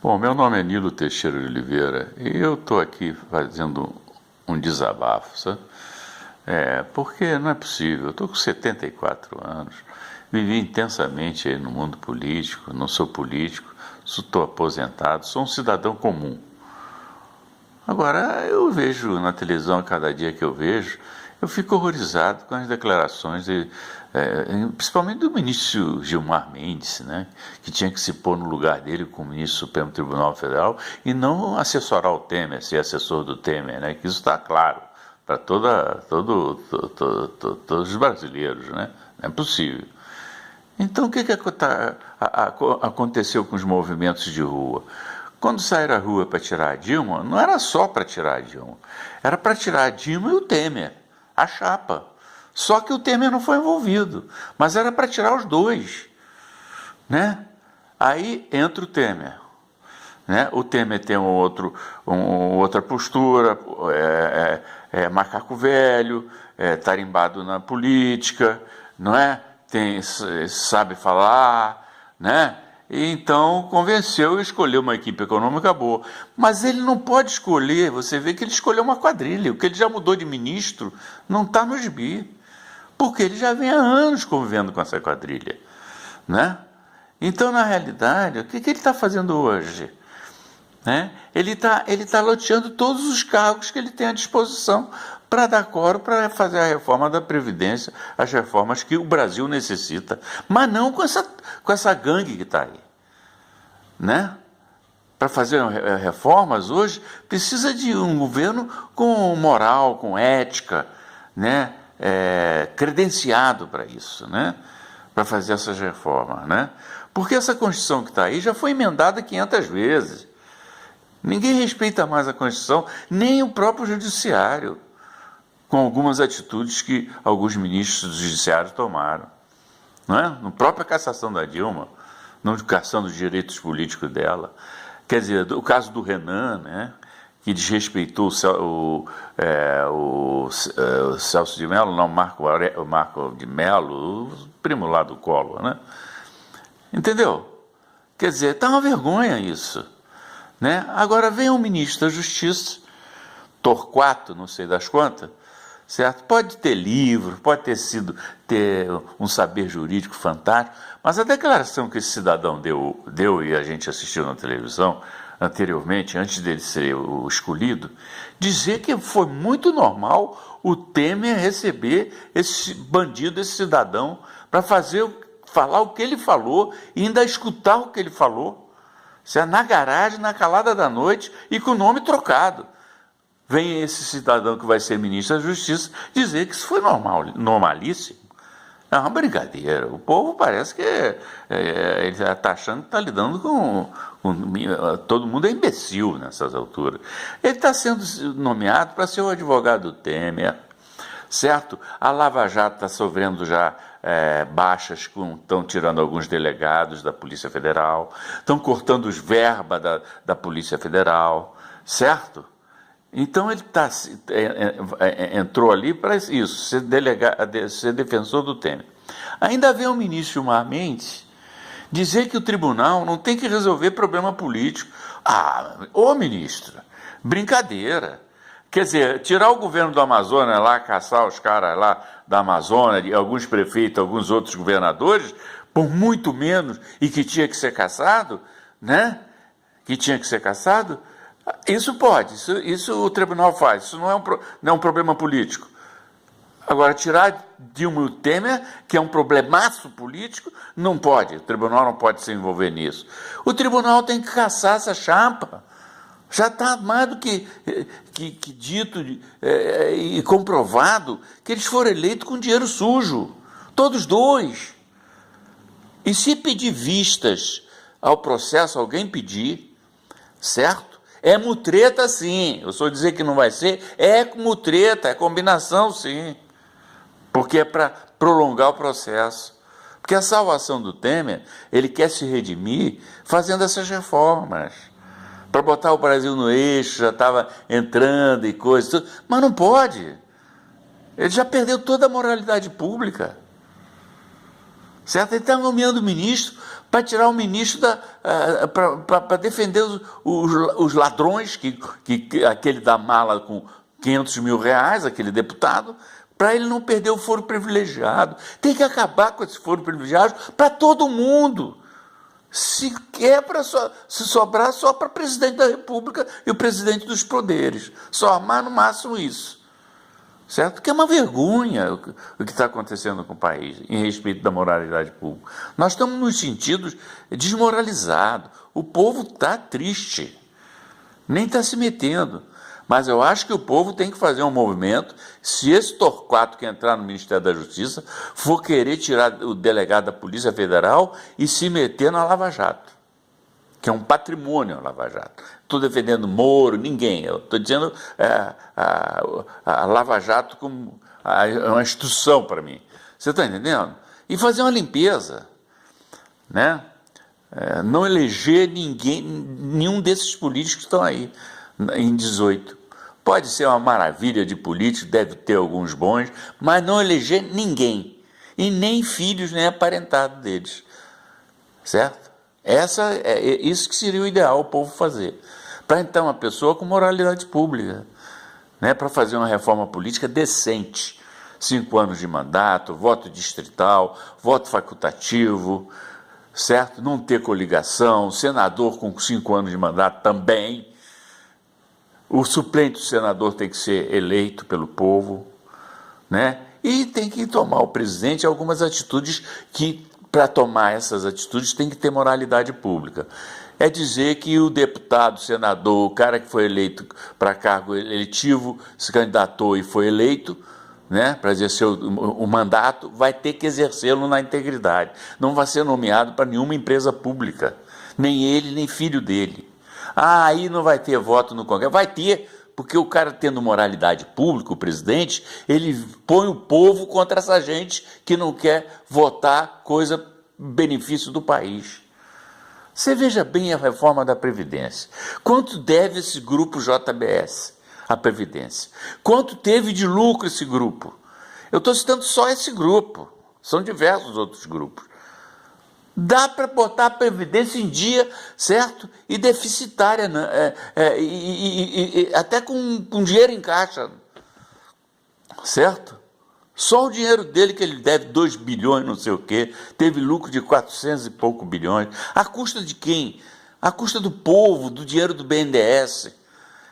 Bom, meu nome é Nilo Teixeira de Oliveira e eu estou aqui fazendo um desabafo, sabe? Porque não é possível, eu estou com 74 anos, vivi intensamente aí no mundo político, não sou político, estou aposentado, sou um cidadão comum. Agora, eu vejo na televisão, a cada dia que eu vejo, eu fico horrorizado com as declarações, principalmente do ministro Gilmar Mendes, né, que tinha que se pôr no lugar dele como ministro do Supremo Tribunal Federal e não assessorar o Temer, ser assessor do Temer, né, que isso está claro para todos os brasileiros, né, não é possível. Então, o que aconteceu com os movimentos de rua? Quando saíram à rua para tirar a Dilma, não era só para tirar a Dilma, era para tirar a Dilma e o Temer, a chapa. Só que o Temer não foi envolvido, mas era para tirar os dois, né? Aí entra o Temer, né? O Temer tem outra postura, macaco velho, tarimbado na política, não é? Sabe falar, né? E então convenceu e escolheu uma equipe econômica boa. Mas ele não pode escolher, você vê que ele escolheu uma quadrilha. O que ele já mudou de ministro não está no gibi. Porque ele já vem há anos convivendo com essa quadrilha, né? Então, na realidade, o que ele está fazendo hoje? Né? Ele tá loteando todos os cargos que ele tem à disposição para dar coro para fazer a reforma da Previdência, as reformas que o Brasil necessita, mas não com essa gangue que está aí. Né? Para fazer reformas hoje, precisa de um governo com moral, com ética, né? Credenciado para isso, né? Para fazer essas reformas. Né? Porque essa Constituição que está aí já foi emendada 500 vezes. Ninguém respeita mais a Constituição, nem o próprio Judiciário, com algumas atitudes que alguns ministros do Judiciário tomaram. Não é? Na própria cassação da Dilma, não cassando os direitos políticos dela. Quer dizer, o caso do Renan, né, que desrespeitou o Celso de Mello, não, Marco de Mello, o primo lá do Collor. Né? Entendeu? Quer dizer, está uma vergonha isso. Né? Agora vem um ministro da Justiça, Torquato, não sei das quantas, certo? Pode ter livro, pode ter um saber jurídico fantástico, mas a declaração que esse cidadão deu e a gente assistiu na televisão anteriormente, antes dele ser o escolhido, dizer que foi muito normal o Temer receber esse bandido, esse cidadão, para falar o que ele falou e ainda escutar o que ele falou. Na garagem, na calada da noite e com o nome trocado. Vem esse cidadão que vai ser ministro da Justiça dizer que isso foi normalíssimo. É uma brincadeira. O povo parece que ele está achando que está lidando com... Todo mundo é imbecil nessas alturas. Ele está sendo nomeado para ser o advogado do Temer, certo? A Lava Jato está sofrendo já baixas, estão tirando alguns delegados da Polícia Federal, estão cortando os verbas da Polícia Federal, certo? Então ele entrou ali para isso, ser defensor do Temer. Ainda vem o ministro Gilmar Mendes dizer que o tribunal não tem que resolver problema político. Ô ministro, brincadeira. Quer dizer, tirar o governo do Amazonas lá, caçar os caras lá da Amazônia, alguns prefeitos, alguns outros governadores, por muito menos, e que tinha que ser caçado, né? Que tinha que ser caçado, isso pode, isso o tribunal faz, isso não é um problema político. Agora, tirar Dilma e o Temer, que é um problemaço político, não pode, o tribunal não pode se envolver nisso. O tribunal tem que caçar essa chapa. Já está mais do que dito e comprovado que eles foram eleitos com dinheiro sujo. Todos dois. E se pedir vistas ao processo, alguém pedir, certo? É mutreta, sim. Eu só dizer que não vai ser, é mutreta, é combinação, sim. Porque é para prolongar o processo. Porque a salvação do Temer, ele quer se redimir fazendo essas reformas. Para botar o Brasil no eixo, já estava entrando e coisa, tudo, mas não pode. Ele já perdeu toda a moralidade pública. certo? Ele está nomeando ministro para tirar o ministro para defender os ladrões, aquele da mala com 500 mil reais, aquele deputado, para ele não perder o foro privilegiado. Tem que acabar com esse foro privilegiado para todo mundo. Se quer se sobrar só para o presidente da República e o presidente dos poderes. Só armar no máximo isso. Certo? Que é uma vergonha o que está acontecendo com o país em respeito da moralidade pública. Nós estamos nos sentidos desmoralizados. O povo está triste. Nem está se metendo. Mas eu acho que o povo tem que fazer um movimento. Se esse Torquato que entrar no Ministério da Justiça for querer tirar o delegado da Polícia Federal e se meter na Lava Jato, que é um patrimônio a Lava Jato. Estou defendendo Moro, ninguém. Eu estou dizendo a Lava Jato como uma instituição para mim. Você está entendendo? E fazer uma limpeza, né? Não eleger nenhum desses políticos que estão aí em 18. Pode ser uma maravilha de político, deve ter alguns bons, mas não eleger ninguém, e nem filhos, nem aparentado deles, certo? Isso que seria o ideal o povo fazer, para então uma pessoa com moralidade pública, né, para fazer uma reforma política decente, 5 anos de mandato, voto distrital, voto facultativo, certo? Não ter coligação, senador com 5 anos de mandato também. O suplente do senador tem que ser eleito pelo povo, né? E tem que tomar o presidente algumas atitudes que, para tomar essas atitudes, tem que ter moralidade pública. É dizer que o deputado, senador, o cara que foi eleito para cargo eletivo, se candidatou e foi eleito, né, para exercer o mandato, vai ter que exercê-lo na integridade. Não vai ser nomeado para nenhuma empresa pública, nem ele, nem filho dele. Aí não vai ter voto no Congresso. Vai ter, porque o cara tendo moralidade pública, o presidente, ele põe o povo contra essa gente que não quer votar benefício do país. Você veja bem a reforma da Previdência. Quanto deve esse grupo JBS à Previdência? Quanto teve de lucro esse grupo? Eu estou citando só esse grupo. São diversos outros grupos. Dá para botar a Previdência em dia, certo? E deficitária, né? Até com dinheiro em caixa, certo? Só o dinheiro dele, que ele deve 2 bilhões, não sei o quê, teve lucro de 400 e pouco bilhões. A custa de quem? A custa do povo, do dinheiro do BNDES.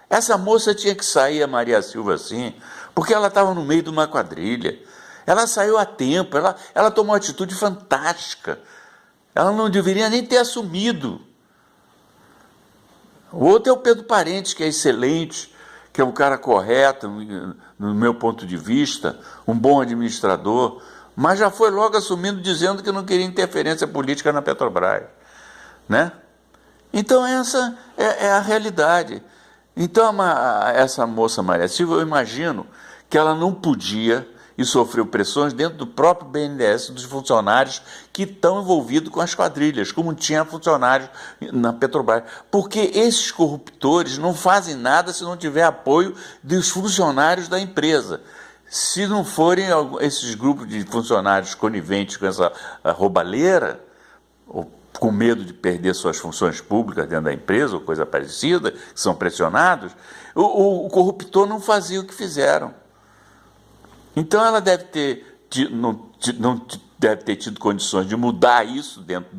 Essa moça tinha que sair, a Maria Silva, assim, porque ela estava no meio de uma quadrilha. Ela saiu a tempo, ela tomou uma atitude fantástica. Ela não deveria nem ter assumido. O outro é o Pedro Parentes, que é excelente, que é um cara correto, no meu ponto de vista, um bom administrador, mas já foi logo assumindo, dizendo que não queria interferência política na Petrobras, né? Então essa é a realidade. Então essa moça Maria Silva, eu imagino que ela não podia e sofreu pressões dentro do próprio BNDES, dos funcionários que estão envolvidos com as quadrilhas, como tinha funcionários na Petrobras. Porque esses corruptores não fazem nada se não tiver apoio dos funcionários da empresa. Se não forem esses grupos de funcionários coniventes com essa roubalheira, ou com medo de perder suas funções públicas dentro da empresa, ou coisa parecida, que são pressionados, o corruptor não fazia o que fizeram. Então ela não deve ter tido condições de mudar isso dentro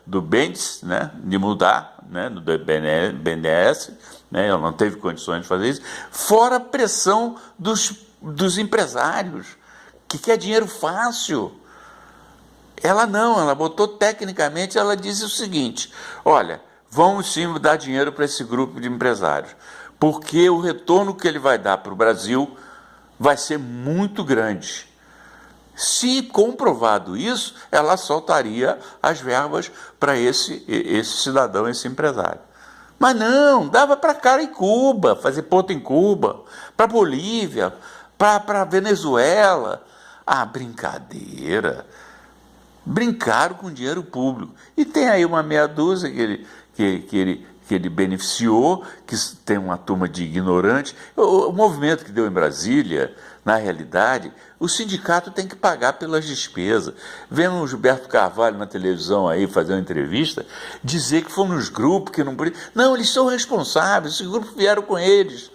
do BNDES, né? De mudar, né? Do BNDES, né? Ela não teve condições de fazer isso, fora a pressão dos empresários, que quer dinheiro fácil. Ela botou tecnicamente, ela disse o seguinte: olha, vamos sim dar dinheiro para esse grupo de empresários, porque o retorno que ele vai dar para o Brasil vai ser muito grande. Se comprovado isso, ela soltaria as verbas para esse cidadão, esse empresário. Mas não, dava para cara em Cuba, fazer ponto em Cuba, para Bolívia, para Venezuela. Ah, brincadeira. Brincaram com dinheiro público. E tem aí uma meia dúzia que ele beneficiou, que tem uma turma de ignorantes. O movimento que deu em Brasília, na realidade, o sindicato tem que pagar pelas despesas. Vendo o Gilberto Carvalho na televisão aí fazer uma entrevista, dizer que foram os grupos que não podiam. Não, eles são responsáveis, esses grupos vieram com eles.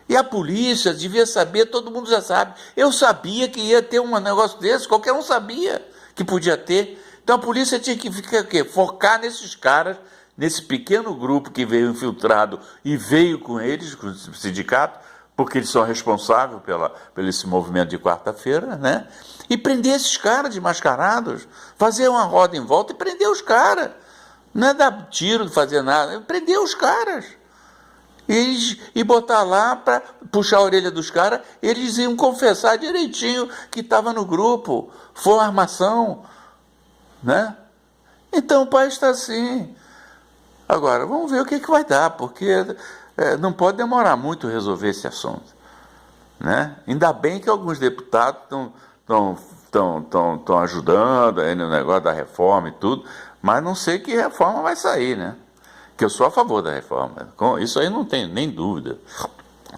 E a polícia devia saber, todo mundo já sabe. Eu sabia que ia ter um negócio desse, qualquer um sabia que podia ter. Então a polícia tinha que ficar, focar nesses caras, nesse pequeno grupo que veio infiltrado e veio com eles, com o sindicato, porque eles são responsáveis pelo esse movimento de quarta-feira, né? E prender esses caras desmascarados, fazer uma roda em volta e prender os caras. Não é dar tiro, não fazer nada, é prender os caras. E botar lá para puxar a orelha dos caras, eles iam confessar direitinho que estava no grupo, foi uma armação, né? Então o país está assim. Agora, vamos ver o que vai dar, porque não pode demorar muito resolver esse assunto, né? Ainda bem que alguns deputados estão ajudando aí no negócio da reforma e tudo, mas não sei que reforma vai sair, né? Que eu sou a favor da reforma, isso aí não tenho nem dúvida,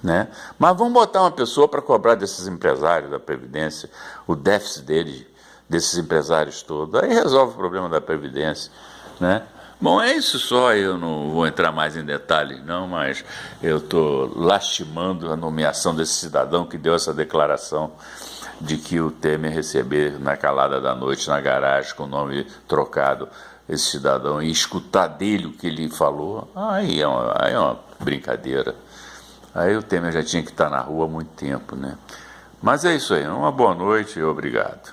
né? Mas vamos botar uma pessoa para cobrar desses empresários da Previdência, o déficit deles, desses empresários todos, aí resolve o problema da Previdência, né? Bom, é isso só, eu não vou entrar mais em detalhes não, mas eu estou lastimando a nomeação desse cidadão que deu essa declaração de que o Temer receber na calada da noite, na garagem, com o nome trocado, esse cidadão, e escutar dele o que ele falou, aí é uma brincadeira. Aí o Temer já tinha que estar na rua há muito tempo, né? Mas é isso aí, uma boa noite e obrigado.